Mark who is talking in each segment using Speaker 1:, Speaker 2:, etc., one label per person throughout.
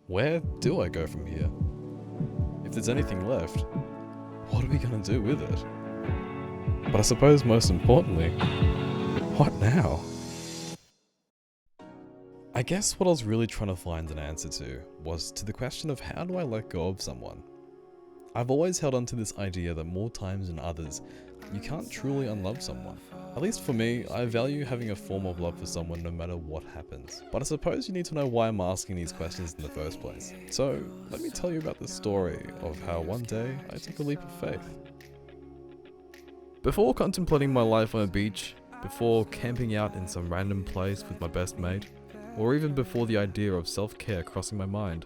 Speaker 1: Where do I go from here? If there's anything left, what are we gonna do with it? But I suppose most importantly, what now? I guess what I was really trying to find an answer to was to the question of how do I let go of someone? I've always held on to this idea that more times than others, you can't truly unlove someone. At least for me, I value having a form of love for someone no matter what happens. But I suppose you need to know why I'm asking these questions in the first place. So, let me tell you about the story of how one day I took a leap of faith. Before contemplating my life on a beach, before camping out in some random place with my best mate, or even before the idea of self-care crossing my mind,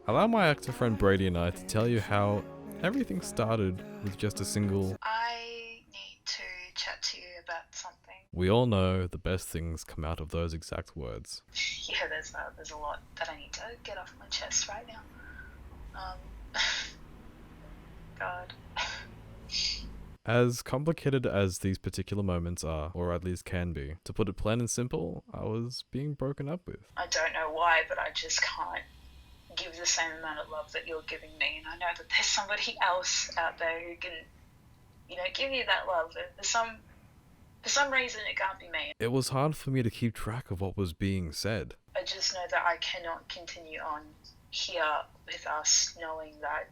Speaker 1: allow my active friend Brady and I to tell you how everything started with just a single
Speaker 2: I need to chat to you about something.
Speaker 1: We all know the best things come out of those exact words.
Speaker 2: Yeah, there's a lot that I need to get off my chest right now. God.
Speaker 1: As complicated as these particular moments are, or at least can be, to put it plain and simple, I was being broken up with.
Speaker 2: I don't know why, but I just can't give the same amount of love that you're giving me, and I know that there's somebody else out there who can, give you that love. For some reason, it can't be me.
Speaker 1: It was hard for me to keep track of what was being said.
Speaker 2: I just know that I cannot continue on here with us knowing that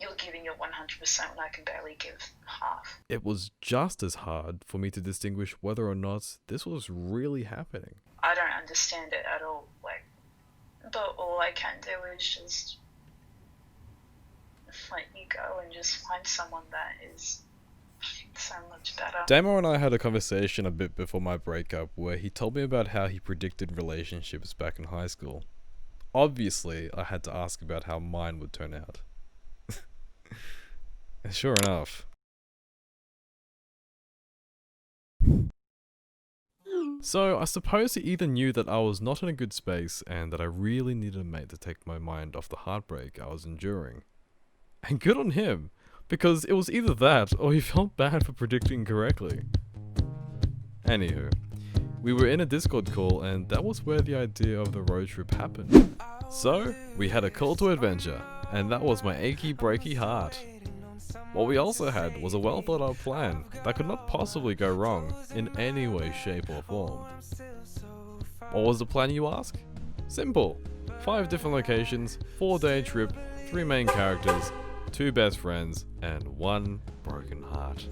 Speaker 2: you're giving your 100% when I can barely give half.
Speaker 1: It was just as hard for me to distinguish whether or not this was really happening.
Speaker 2: I don't understand it at all, but all I can do is just let you go and just find someone that is so much better.
Speaker 1: Dammo and I had a conversation a bit before my breakup where he told me about how he predicted relationships back in high school. Obviously, I had to ask about how mine would turn out. And sure enough. So, I suppose he either knew that I was not in a good space and that I really needed a mate to take my mind off the heartbreak I was enduring. And good on him, because it was either that or he felt bad for predicting correctly. Anywho, we were in a Discord call and that was where the idea of the road trip happened. So, we had a call to adventure, and that was my achy breaky heart. What we also had was a well thought out plan that could not possibly go wrong in any way, shape or form. What was the plan, you ask? Simple. 5 different locations, 4-day trip, 3 main characters, 2 best friends, and 1 broken heart.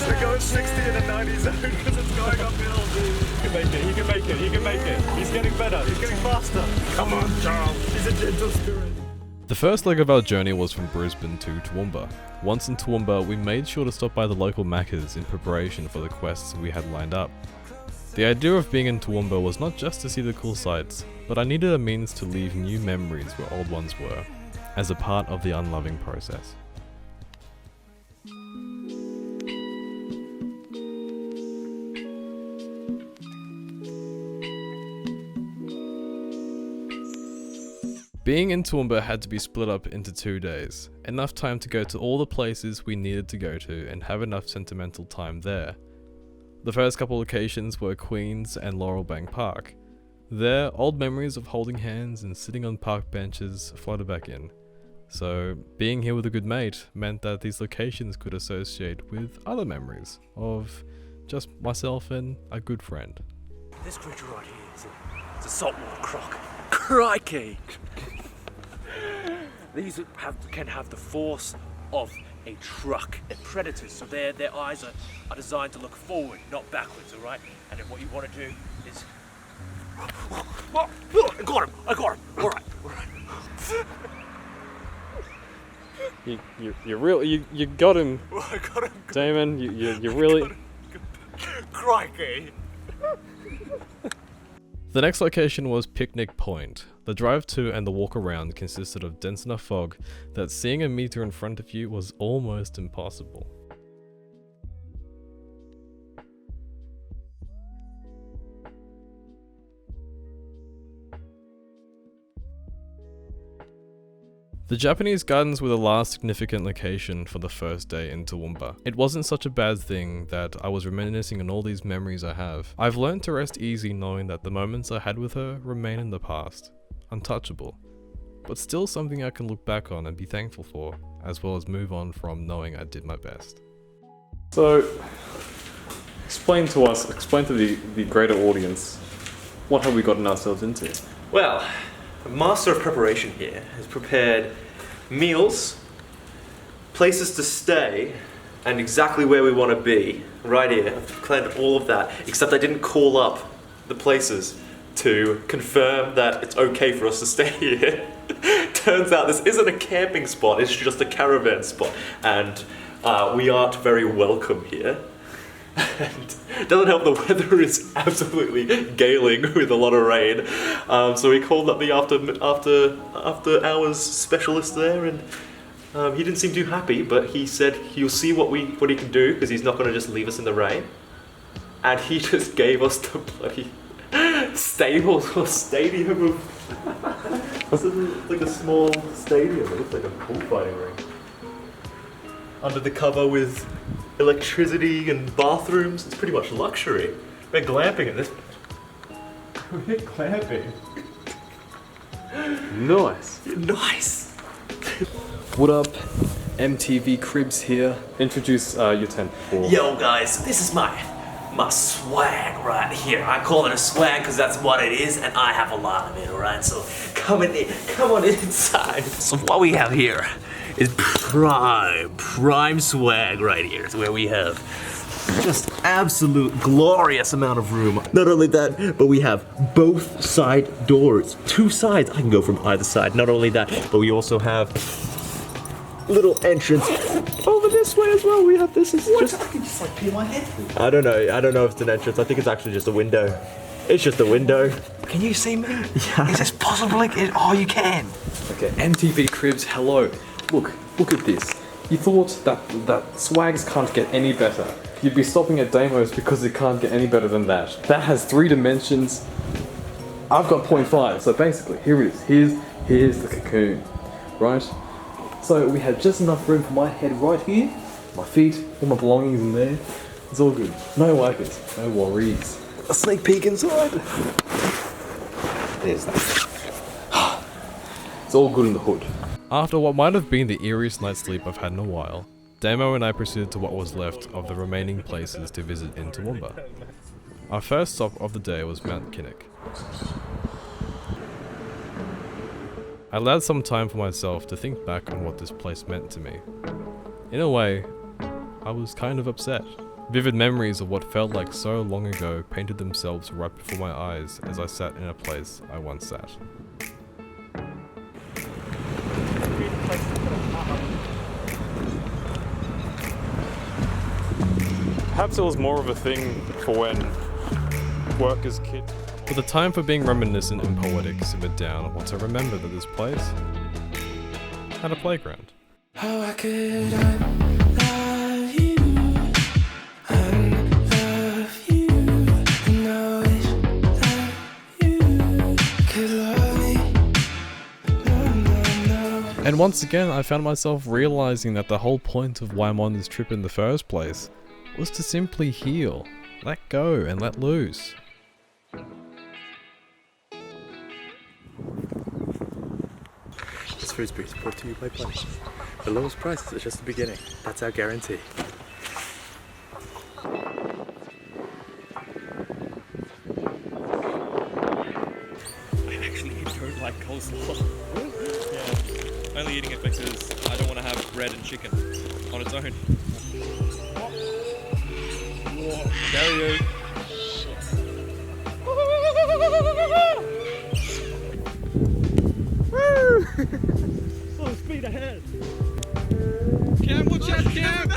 Speaker 3: We're going 60 in a 90 zone because it's going uphill. He can make it. He's getting better, he's getting faster. Come on, Charles. He's a gentle spirit.
Speaker 1: The first leg of our journey was from Brisbane to Toowoomba. Once in Toowoomba, we made sure to stop by the local Macca's in preparation for the quests we had lined up. The idea of being in Toowoomba was not just to see the cool sights, but I needed a means to leave new memories where old ones were, as a part of the unloving process. Being in Toowoomba had to be split up into 2 days, enough time to go to all the places we needed to go to and have enough sentimental time there. The first couple locations were Queens and Laurelbank Park. There, old memories of holding hands and sitting on park benches flooded back in. So, being here with a good mate meant that these locations could associate with other memories of just myself and a good friend.
Speaker 3: This creature right here is a saltwater croc. Crikey! These can have the force of a truck. They're predators, so their eyes are designed to look forward, not backwards, alright? And then what you want to do is... I got him! Alright.
Speaker 1: You got him,
Speaker 3: I got him.
Speaker 1: Damon, you really...
Speaker 3: Crikey!
Speaker 1: The next location was Picnic Point. The drive to and the walk around consisted of dense enough fog that seeing a meter in front of you was almost impossible. The Japanese gardens were the last significant location for the first day in Toowoomba. It wasn't such a bad thing that I was reminiscing on all these memories I have. I've learned to rest easy knowing that the moments I had with her remain in the past, untouchable, but still something I can look back on and be thankful for, as well as move on from knowing I did my best.
Speaker 4: So, explain to the greater audience, what have we gotten ourselves into?
Speaker 5: Well, the master of preparation here has prepared meals, places to stay, and exactly where we want to be, right here. I've planned all of that, except I didn't call up the places to confirm that it's okay for us to stay here. Turns out this isn't a camping spot, it's just a caravan spot, and we aren't very welcome here. And it doesn't help the weather is absolutely galing with a lot of rain. So we called up the after hours specialist there, and he didn't seem too happy, but he said he'll see what he can do, because he's not going to just leave us in the rain. And he just gave us the bloody stable or stadium of this is like a small stadium. It looks like a bullfighting ring. Under the cover with electricity and bathrooms. It's pretty much luxury. We're glamping at this point. We're glamping.
Speaker 4: Nice.
Speaker 5: Nice.
Speaker 4: What up? MTV Cribs here. Introduce your tent for.
Speaker 5: Yo guys, this is my swag right here. I call it a swag because that's what it is, and I have a lot of it, alright? So come on inside. So what we have here is prime swag right here. It's where we have just absolute glorious amount of room. Not only that, but we have both side doors. 2 sides. I can go from either side. Not only that, but we also have little entrance over this way as well. We have this. Is just. I can just like peel my head through. I don't know if it's an entrance. I think it's actually just a window. It's just a window. Can you see me? Yeah. Is this possible? Oh, you can.
Speaker 4: Okay, MTV Cribs, hello. Look at this. You thought that swags can't get any better. You'd be stopping at Dammo's because it can't get any better than that. That has 3 dimensions. I've got 0.5, so basically, here it is. Here's the cocoon, right? So we have just enough room for my head right here, my feet, all my belongings in there. It's all good. No wipers, no worries.
Speaker 5: A sneak peek inside. There's that.
Speaker 4: It's all good in the hood.
Speaker 1: After what might have been the eeriest night's sleep I've had in a while, Dammo and I proceeded to what was left of the remaining places to visit in Toowoomba. Our first stop of the day was Mount Kinnick. I allowed some time for myself to think back on what this place meant to me. In a way, I was kind of upset. Vivid memories of what felt like so long ago painted themselves right before my eyes as I sat in a place I once sat.
Speaker 4: Perhaps it was more of a thing for when work as kids.
Speaker 1: But the time for being reminiscent and poetic simmered down once I remembered that this place had a playground.
Speaker 6: How I could love you, unlove you, and I wish that you could love me. No.
Speaker 1: And once again, I found myself realizing that the whole point of why I'm on this trip in the first place was to simply heal, let go, and let loose.
Speaker 5: This food's brought to you by Bunny. The lowest prices is just the beginning. That's our guarantee.
Speaker 7: I actually don't like coleslaw. Yeah. Only eating it because I don't want to have bread and chicken on its own. Whoa. Carry Full speed ahead. Cam, watch out, Cam!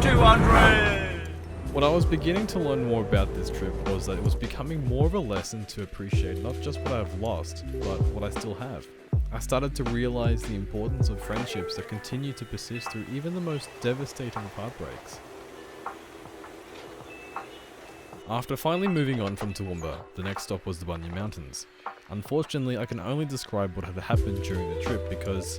Speaker 5: 200!
Speaker 1: What I was beginning to learn more about this trip was that it was becoming more of a lesson to appreciate not just what I've lost, but what I still have. I started to realize the importance of friendships that continue to persist through even the most devastating of heartbreaks. After finally moving on from Toowoomba, the next stop was the Bunya Mountains. Unfortunately, I can only describe what had happened during the trip because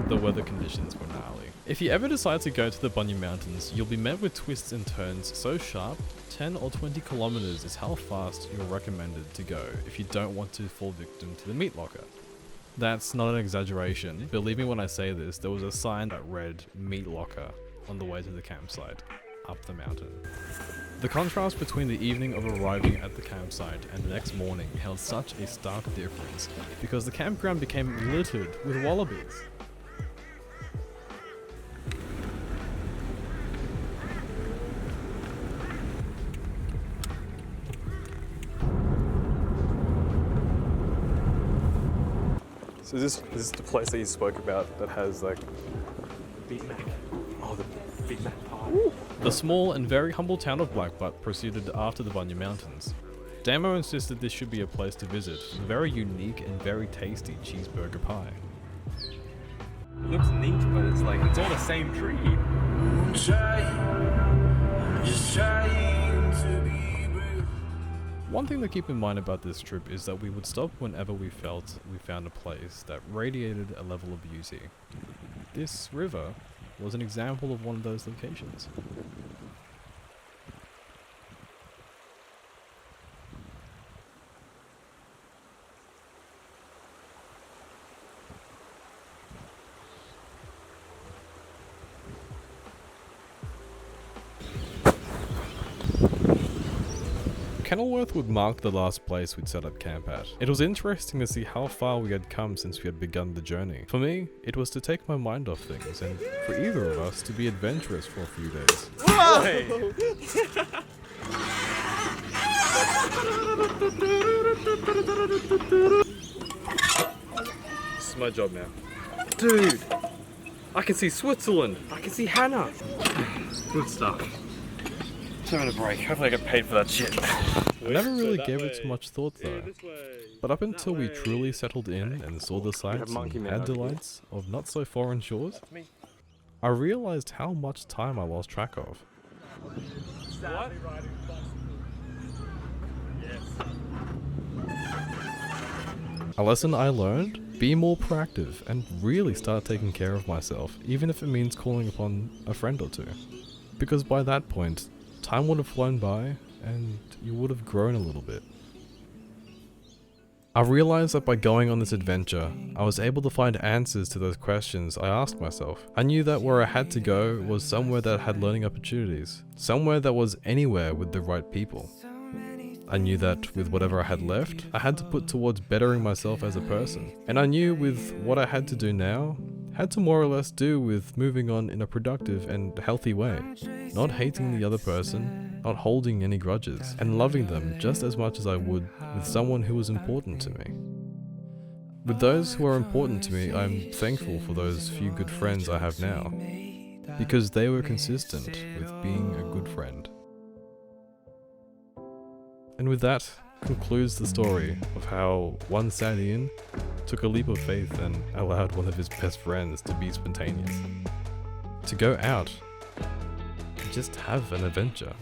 Speaker 1: the weather conditions were gnarly. If you ever decide to go to the Bunya Mountains, you'll be met with twists and turns so sharp, 10 or 20 kilometers is how fast you're recommended to go if you don't want to fall victim to the meat locker. That's not an exaggeration. Believe me when I say this, there was a sign that read meat locker on the way to the campsite, up the mountain. The contrast between the evening of arriving at the campsite and the next morning held such a stark difference because the campground became littered with wallabies.
Speaker 3: So is this the place that you spoke about that has like
Speaker 5: Big Mac.
Speaker 3: oh the
Speaker 5: Big Mac pie.
Speaker 1: The small and very humble town of Blackbutt proceeded after the Bunya Mountains. Dammo insisted this should be a place to visit for the very unique and very tasty cheeseburger pie.
Speaker 7: It looks neat, but it's like, it's all the same tree.
Speaker 1: One thing to keep in mind about this trip is that we would stop whenever we felt we found a place that radiated a level of beauty. This river was an example of one of those locations. Kenilworth would mark the last place we'd set up camp at. It was interesting to see how far we had come since we had begun the journey. For me, it was to take my mind off things, and for either of us to be adventurous for a few days.
Speaker 3: This is my job now. Dude! I can see Switzerland! I can see Hannah! Good stuff. Having a break. Hopefully I get paid for that shit.
Speaker 1: I never really gave it too much thought though. But up until we truly settled in and saw the sights and had delights of not so foreign shores, I realized how much time I lost track of.
Speaker 3: What?
Speaker 1: A lesson I learned: be more proactive and really start taking care of myself, even if it means calling upon a friend or two. Because by that point, time would have flown by and you would have grown a little bit. I realized that by going on this adventure, I was able to find answers to those questions I asked myself. I knew that where I had to go was somewhere that had learning opportunities, somewhere that was anywhere with the right people. I knew that with whatever I had left, I had to put towards bettering myself as a person. And I knew with what I had to do now, had to more or less do with moving on in a productive and healthy way. Not hating the other person, not holding any grudges, and loving them just as much as I would with someone who was important to me. With those who are important to me, I'm thankful for those few good friends I have now, because they were consistent with being a good friend. And with that concludes the story of how one Sadian took a leap of faith and allowed one of his best friends to be spontaneous. To go out and just have an adventure.